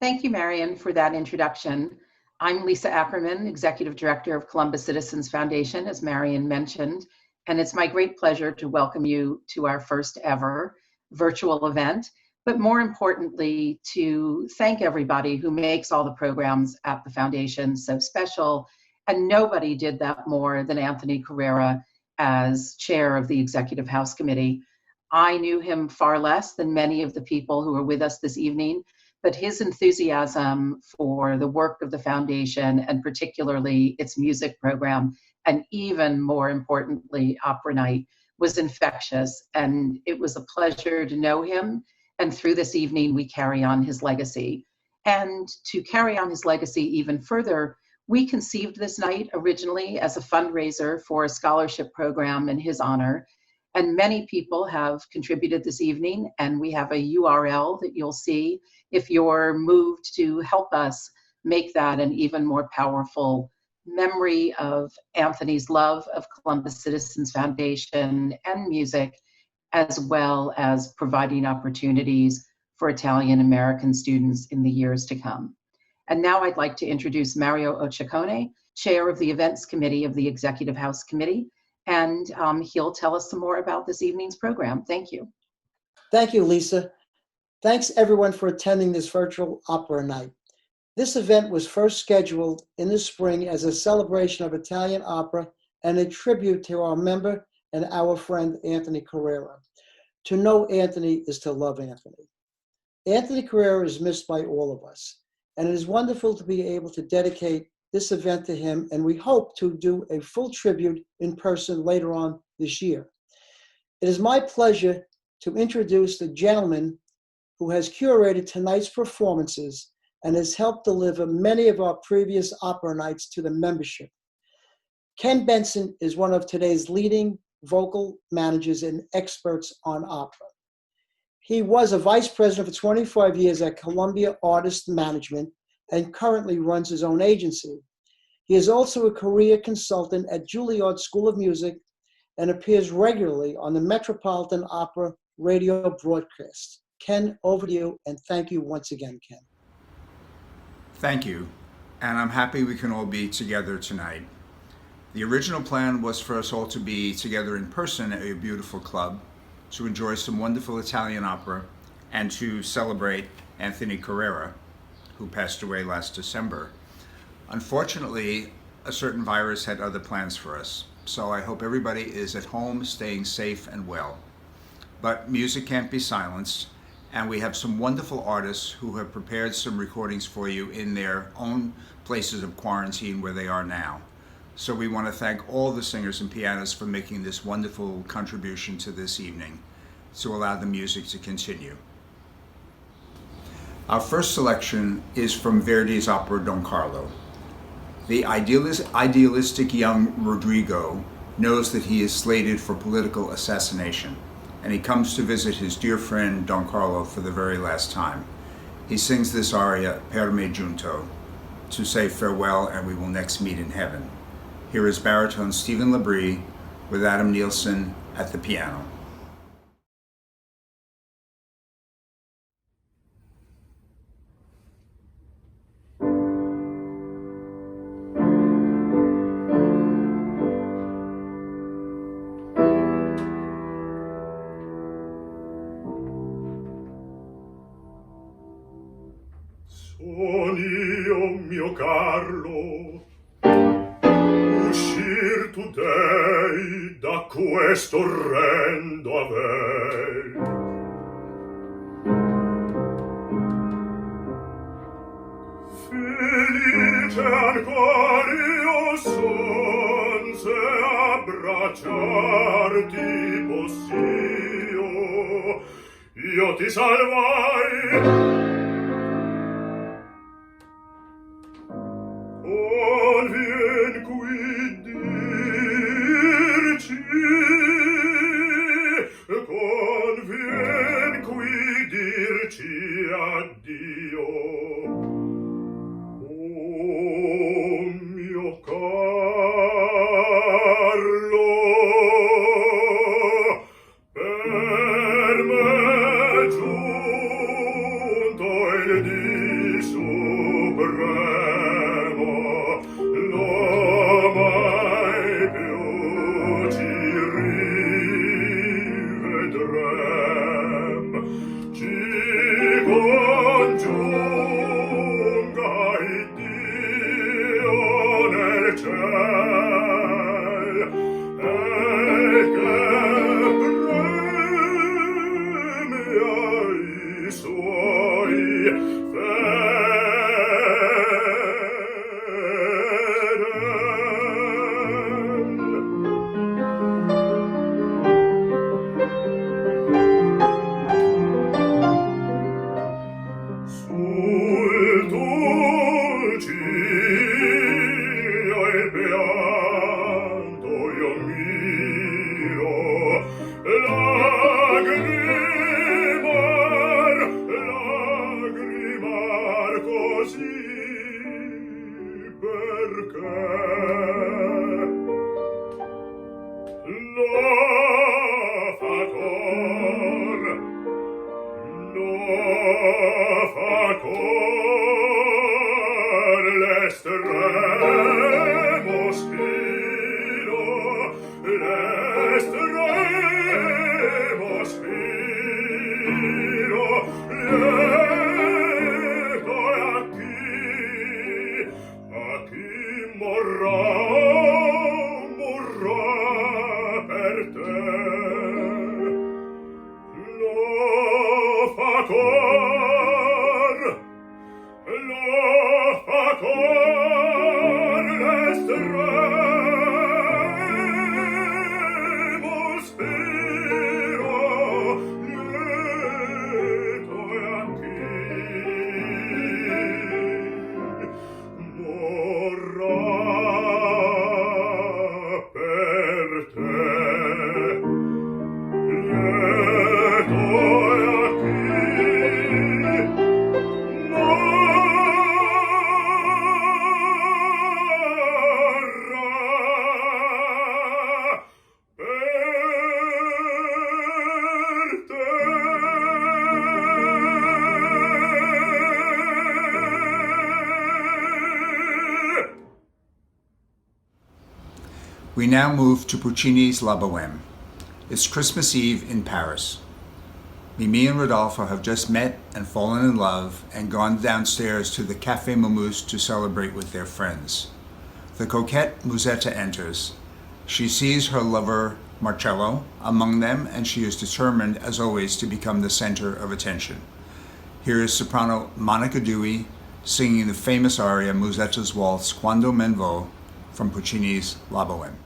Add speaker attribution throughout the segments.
Speaker 1: Thank you, Marion, for that introduction. I'm Lisa Ackerman, Executive Director of Columbus Citizens Foundation, as Marion mentioned, and it's my great pleasure to welcome you to our first ever virtual event, but more importantly, to thank everybody who makes all the programs at the foundation so special. And nobody did that more than Anthony Correra as chair of the Executive House Committee. I knew him far less than many of the people who are with us this evening, but his enthusiasm for the work of the foundation, and particularly its music program, and even more importantly, Opera Night, was infectious. And it was a pleasure to know him. And through this evening, we carry on his legacy. And to carry on his legacy even further, we conceived this night originally as a fundraiser for a scholarship program in his honor. And many people have contributed this evening, and we have a URL that you'll see if you're moved to help us make that an even more powerful memory of Anthony's love of Columbus Citizens Foundation and music, as well as providing opportunities for Italian American students in the years to come. And now I'd like to introduce Mario Occhicone, Chair of the Events Committee of the Executive House Committee, and he'll tell us some more about this evening's program. Thank you.
Speaker 2: Thank you, Lisa. Thanks everyone for attending this virtual opera night. This event was first scheduled in the spring as a celebration of Italian opera and a tribute to our member and our friend Anthony Correra. To know Anthony is to love Anthony. Anthony Correra is missed by all of us, and it is wonderful to be able to dedicate this event to him, and we hope to do a full tribute in person later on this year. It is my pleasure to introduce the gentleman who has curated tonight's performances and has helped deliver many of our previous opera nights to the membership. Ken Benson is one of today's leading vocal managers and experts on opera. He was a vice president for 25 years at Columbia Artist Management and currently runs his own agency. He is also a career consultant at Juilliard School of Music and appears regularly on the Metropolitan Opera radio broadcast. Ken, over to you, and thank you once again, Ken.
Speaker 3: Thank you, and I'm happy we can all be together tonight. The original plan was for us all to be together in person at a beautiful club to enjoy some wonderful Italian opera and to celebrate Anthony Correra, who passed away last December. Unfortunately, a certain virus had other plans for us, so I hope everybody is at home staying safe and well. But music can't be silenced, and we have some wonderful artists who have prepared some recordings for you in their own places of quarantine where they are now. So we want to thank all the singers and pianists for making this wonderful contribution to this evening to allow the music to continue. Our first selection is from Verdi's opera Don Carlo. The idealistic young Rodrigo knows that he is slated for political assassination, and he comes to visit his dear friend Don Carlo for the very last time. He sings this aria, Per me giunto, to say farewell and we will next meet in heaven. Here is baritone Steven LaBrie with Adam Nielsen at the piano.
Speaker 4: Son io, mio Carlo, uscir tu dei da questo orrendo aver. Felice ancor io son se abbracciarti possio, io ti salvai. Convien qui dirci addio. Oh mio Carlo, per me giunto
Speaker 3: We now move to Puccini's La Bohème. It's Christmas Eve in Paris. Mimi and Rodolfo have just met and fallen in love and gone downstairs to the Café Momus to celebrate with their friends. The coquette Musetta enters. She sees her lover Marcello among them, and she is determined, as always, to become the center of attention. Here is soprano Monica Dewey singing the famous aria Musetta's waltz Quando men vo from Puccini's La Bohème.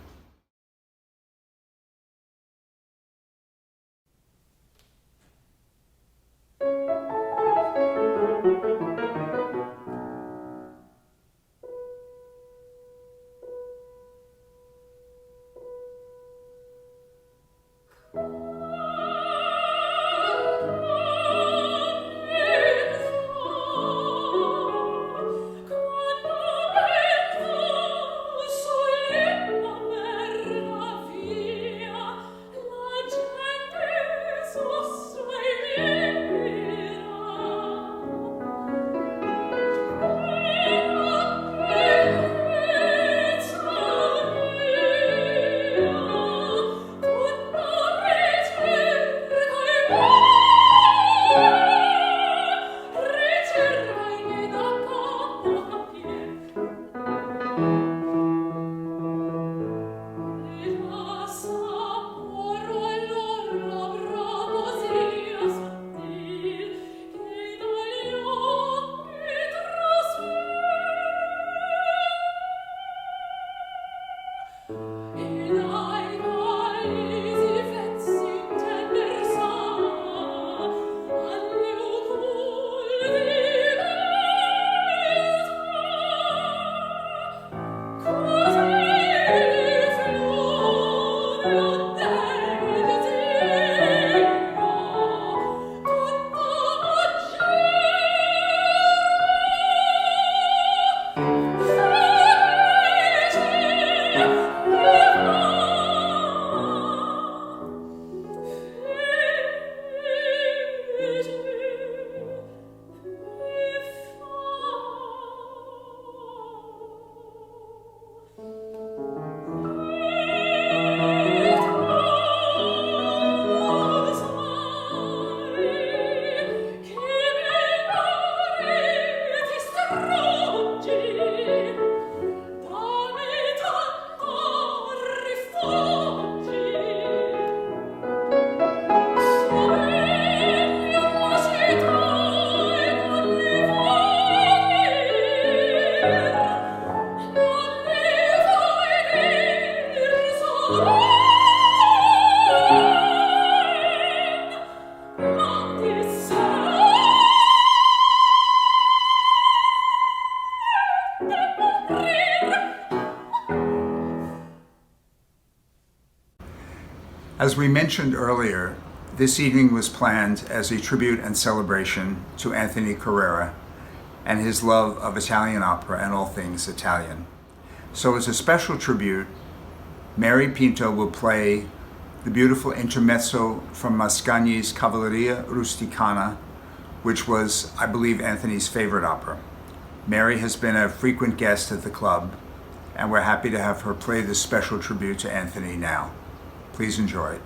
Speaker 3: As we mentioned earlier, this evening was planned as a tribute and celebration to Anthony Correra and his love of Italian opera and all things Italian. So as a special tribute, Mary Pinto will play the beautiful intermezzo from Mascagni's Cavalleria Rusticana, which was, I believe, Anthony's favorite opera. Mary has been a frequent guest at the club, and we're happy to have her play this special tribute to Anthony now. Please enjoy it.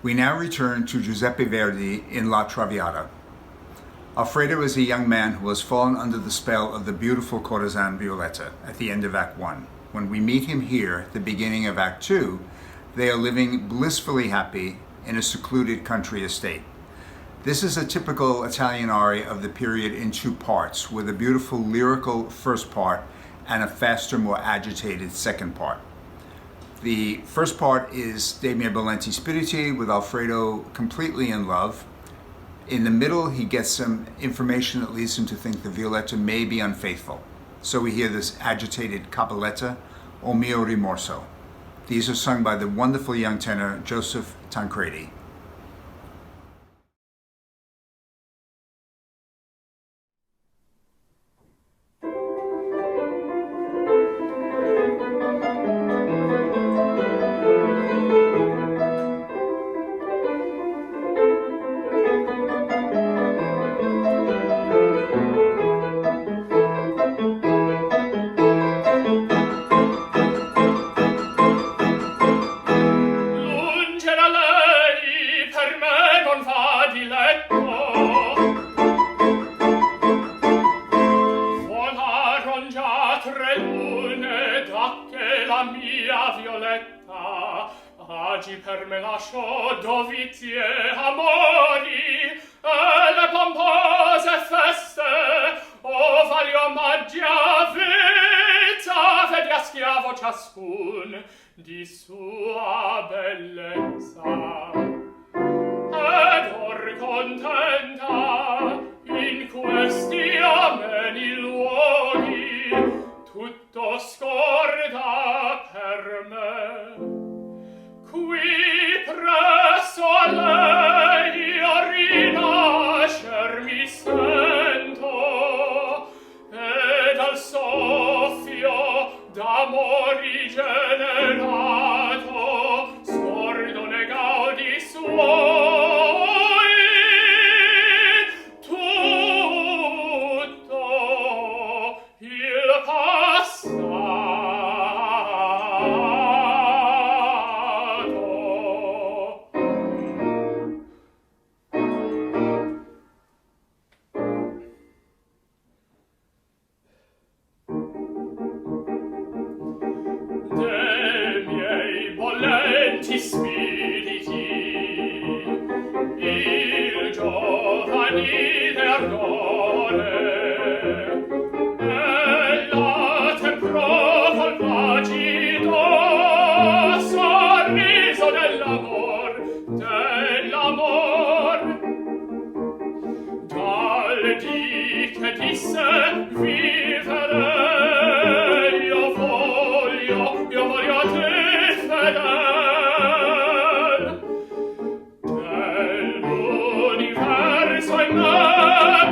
Speaker 3: We now return to Giuseppe Verdi in La Traviata. Alfredo is a young man who has fallen under the spell of the beautiful courtesan Violetta at the end of Act 1. When we meet him here at the beginning of Act 2, they are living blissfully happy in a secluded country estate. This is a typical Italian aria of the period in two parts, with a beautiful lyrical first part and a faster, more agitated second part. The first part is De miei volenti spiriti, with Alfredo completely in love. In the middle, he gets some information that leads him to think that Violetta may be unfaithful. So we hear this agitated cabaletta, O mio rimorso. These are sung by the wonderful young tenor Joseph Tancredi.
Speaker 4: Agi per me lascio dovizie amori e le pompose feste o vari omaggi a vita vedi a schiavo ciascun di sua bellezza. contenta in questi ameni luoghi, tutto scorda per me. Qui presso a lei io rinascer mi sento, e dal soffio d'amori generato scordo ne gaudi suoi. Tutto il passato. Dei miei bollenti spiriti il giovanile ardore e la temprò col placido sorriso dell'amor, dal dì che disse vivere io voglio a te fedel, dell'universo in memoria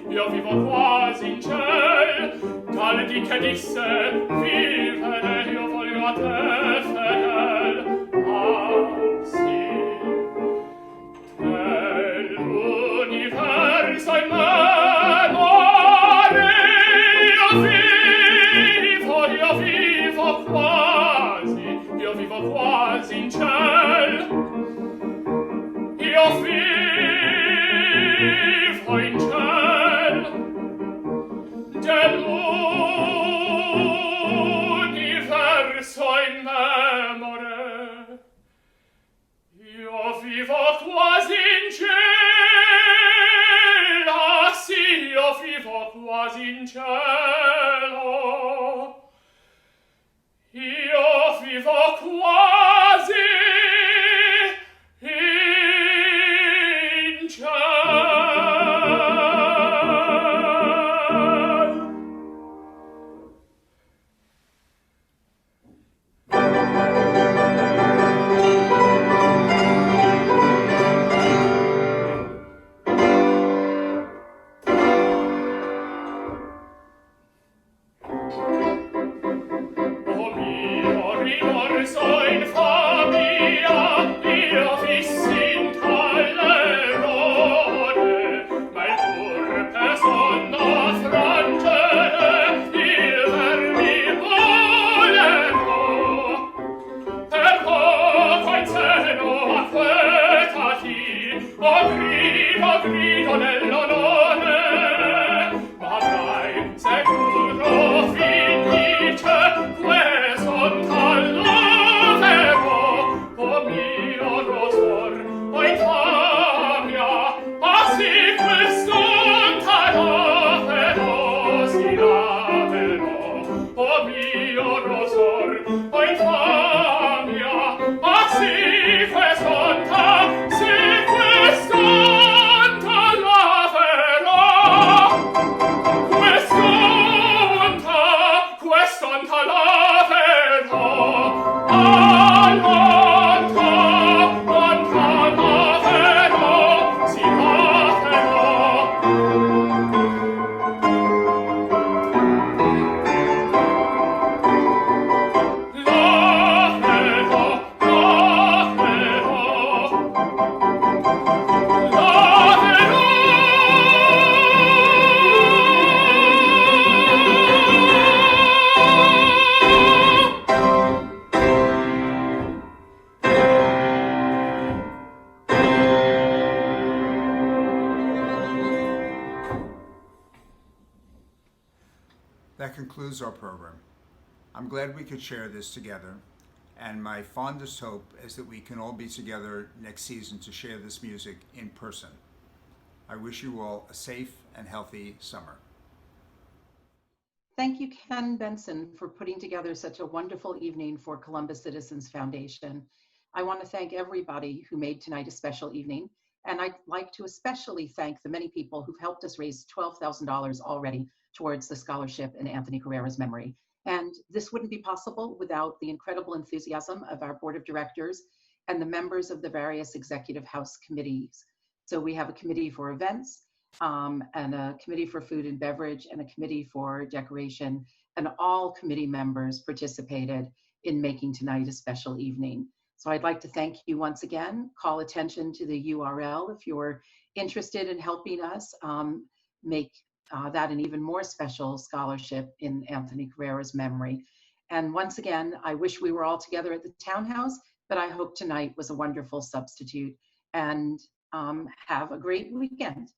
Speaker 4: io vivo quasi in ciel, dal dì che disse vivere io voglio a te fedel. Ah, sì, nell'universo in memoria io vivo quasi in ciel, io vivo in ciel dell'universo in memoria. Io vivo quasi in cielo, ah sì, io vivo quasi in cielo. Io vivo quasi in cielo. Grido nell'onore, ma avrai sicuro felice questo tallovero, o mio rosor, o infamia, ma sì questo tallovero si lavero, o mio rosor, o infamia, ma sì questo tallovero,
Speaker 3: That concludes our program. I'm glad we could share this together, and my fondest hope is that we can all be together next season to share this music in person. I wish you all a safe and healthy summer.
Speaker 1: Thank you, Ken Benson, for putting together such a wonderful evening for Columbus Citizens Foundation. I want to thank everybody who made tonight a special evening, and I'd like to especially thank the many people who've helped us raise $12,000 already towards the scholarship in Anthony Correra's memory. And this wouldn't be possible without the incredible enthusiasm of our board of directors and the members of the various executive house committees. So we have a committee for events, and a committee for food and beverage, and a committee for decoration, and all committee members participated in making tonight a special evening. So I'd like to thank you once again. Call attention to the URL if you're interested in helping us make that an even more special scholarship in Anthony Correra's memory. And once again, I wish we were all together at the townhouse, but I hope tonight was a wonderful substitute. And have a great weekend.